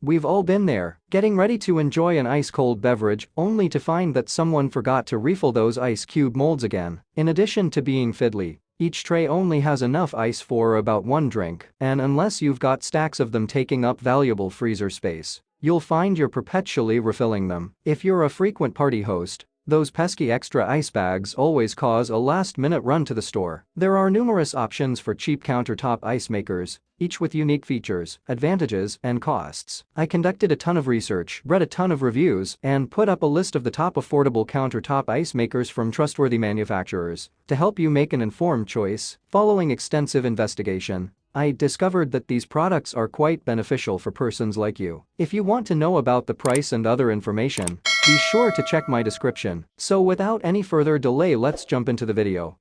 We've all been there, getting ready to enjoy an ice-cold beverage only to find that someone forgot to refill those ice cube molds again. In addition to being fiddly, each tray only has enough ice for about one drink, and unless you've got stacks of them taking up valuable freezer space, you'll find you're perpetually refilling them. If you're a frequent party host, those pesky extra ice bags always cause a last-minute run to the store. There are numerous options for cheap countertop ice makers, each with unique features, advantages, and costs. I conducted a ton of research, read a ton of reviews, and put up a list of the top affordable countertop ice makers from trustworthy manufacturers to help you make an informed choice. Following extensive investigation, I discovered that these products are quite beneficial for persons like you. If you want to know about the price and other information, be sure to check my description. So without any further delay, let's jump into the video.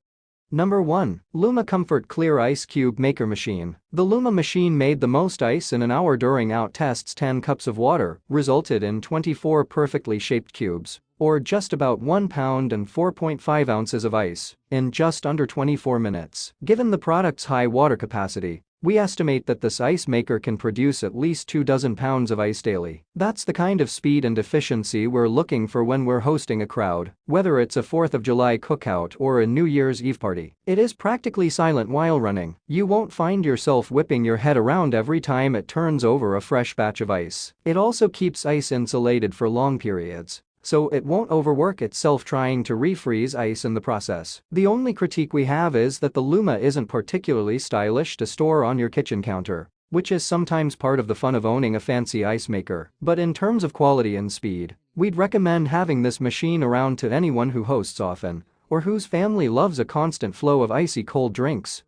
Number 1. Luma Comfort Clear Ice Cube Maker Machine. The Luma machine made the most ice in an hour during out tests. 10 cups of water resulted in 24 perfectly shaped cubes, or just about 1 pound and 4.5 ounces of ice, in just under 24 minutes. Given the product's high water capacity, we estimate that this ice maker can produce at least 24 pounds of ice daily. That's the kind of speed and efficiency we're looking for when we're hosting a crowd, whether it's a 4th of July cookout or a New Year's Eve party. It is practically silent while running. You won't find yourself whipping your head around every time it turns over a fresh batch of ice. It also keeps ice insulated for long periods, so it won't overwork itself trying to refreeze ice in the process. The only critique we have is that the Luma isn't particularly stylish to store on your kitchen counter, which is sometimes part of the fun of owning a fancy ice maker. But in terms of quality and speed, we'd recommend having this machine around to anyone who hosts often or whose family loves a constant flow of icy cold drinks.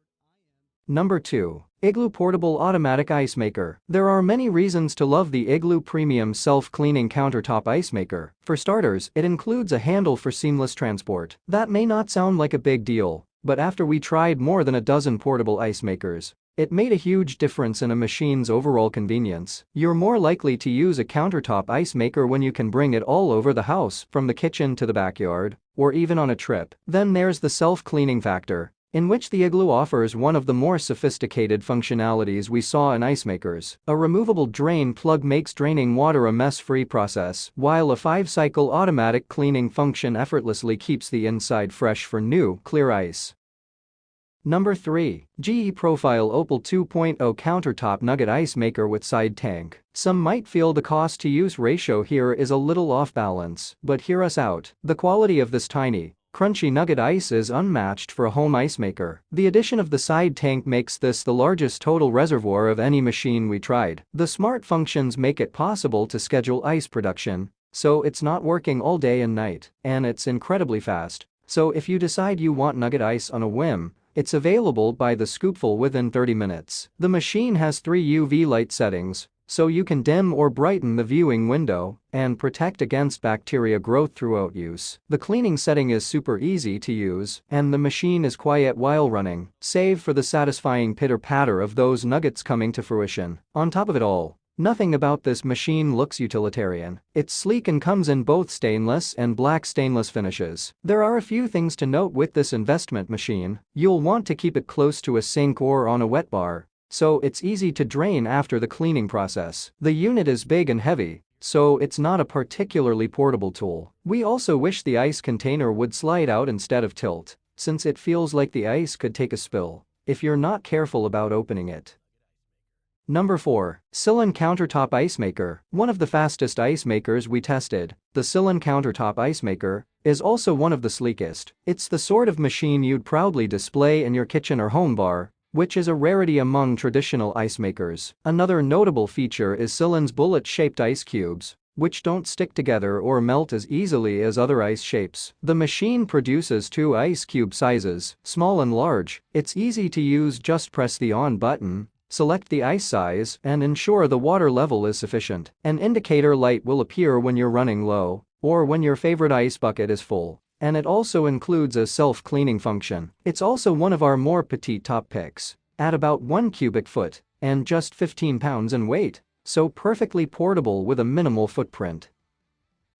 Number 2. Igloo Portable Automatic Ice Maker. There are many reasons to love the Igloo Premium Self-Cleaning Countertop Ice Maker. For starters, it includes a handle for seamless transport. That may not sound like a big deal, but after we tried more than a dozen portable ice makers, it made a huge difference in a machine's overall convenience. You're more likely to use a countertop ice maker when you can bring it all over the house, from the kitchen to the backyard, or even on a trip. Then there's the self-cleaning factor, in which the Igloo offers one of the more sophisticated functionalities we saw in ice makers. A removable drain plug makes draining water a mess-free process, while a 5-cycle automatic cleaning function effortlessly keeps the inside fresh for new, clear ice. Number 3. GE Profile Opal 2.0 Countertop Nugget Ice Maker with Side Tank. Some might feel the cost-to-use ratio here is a little off balance, but hear us out. The quality of this tiny, crunchy nugget ice is unmatched for a home ice maker. The addition of the side tank makes this the largest total reservoir of any machine we tried. The smart functions make it possible to schedule ice production, so it's not working all day and night, and it's incredibly fast. So if you decide you want nugget ice on a whim, it's available by the scoopful within 30 minutes. The machine has 3 UV light settings, so you can dim or brighten the viewing window and protect against bacteria growth throughout use. The cleaning setting is super easy to use, and the machine is quiet while running, save for the satisfying pitter-patter of those nuggets coming to fruition. On top of it all, nothing about this machine looks utilitarian. It's sleek and comes in both stainless and black stainless finishes. There are a few things to note with this investment machine. You'll want to keep it close to a sink or on a wet bar, so it's easy to drain after the cleaning process. The unit is big and heavy, so it's not a particularly portable tool. We also wish the ice container would slide out instead of tilt, since it feels like the ice could take a spill if you're not careful about opening it. Number 4. Silonn Countertop Ice Maker. One of the fastest ice makers we tested, the Silonn Countertop Ice Maker, is also one of the sleekest. It's the sort of machine you'd proudly display in your kitchen or home bar, which is a rarity among traditional ice makers. Another notable feature is Silonn's bullet-shaped ice cubes, which don't stick together or melt as easily as other ice shapes. The machine produces 2 ice cube sizes, small and large. It's easy to use. Just press the on button, select the ice size, and ensure the water level is sufficient. An indicator light will appear when you're running low or when your favorite ice bucket is full. And it also includes a self-cleaning function. It's also one of our more petite top picks, at about 1 cubic foot and just 15 pounds in weight, so perfectly portable with a minimal footprint.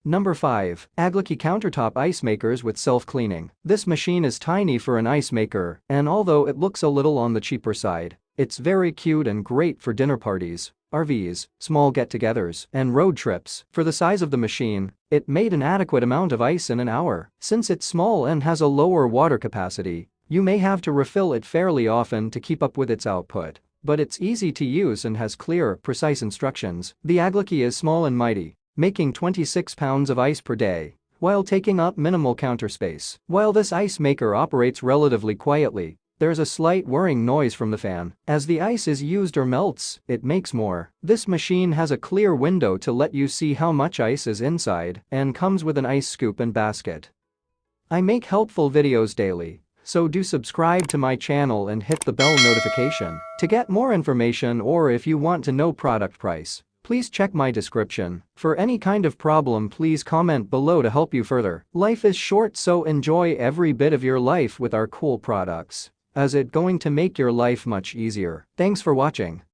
Number 5. AGLUCKY Countertop Ice Makers with Self-Cleaning. This machine is tiny for an ice maker, and although it looks a little on the cheaper side, It's very cute and great for dinner parties, RVs, small get-togethers, and road trips. For the size of the machine, it made an adequate amount of ice in an hour. Since it's small and has a lower water capacity, you may have to refill it fairly often to keep up with its output. But it's easy to use and has clear, precise instructions. The AGLUCKY is small and mighty, making 26 pounds of ice per day, while taking up minimal counter space. While this ice maker operates relatively quietly, there's a slight whirring noise from the fan. As the ice is used or melts, it makes more. This machine has a clear window to let you see how much ice is inside and comes with an ice scoop and basket. I make helpful videos daily, so do subscribe to my channel and hit the bell notification. To get more information or if you want to know product price, please check my description. For any kind of problem, please comment below to help you further. Life is short, so enjoy every bit of your life with our cool products, as it's going to make your life much easier. Thanks for watching.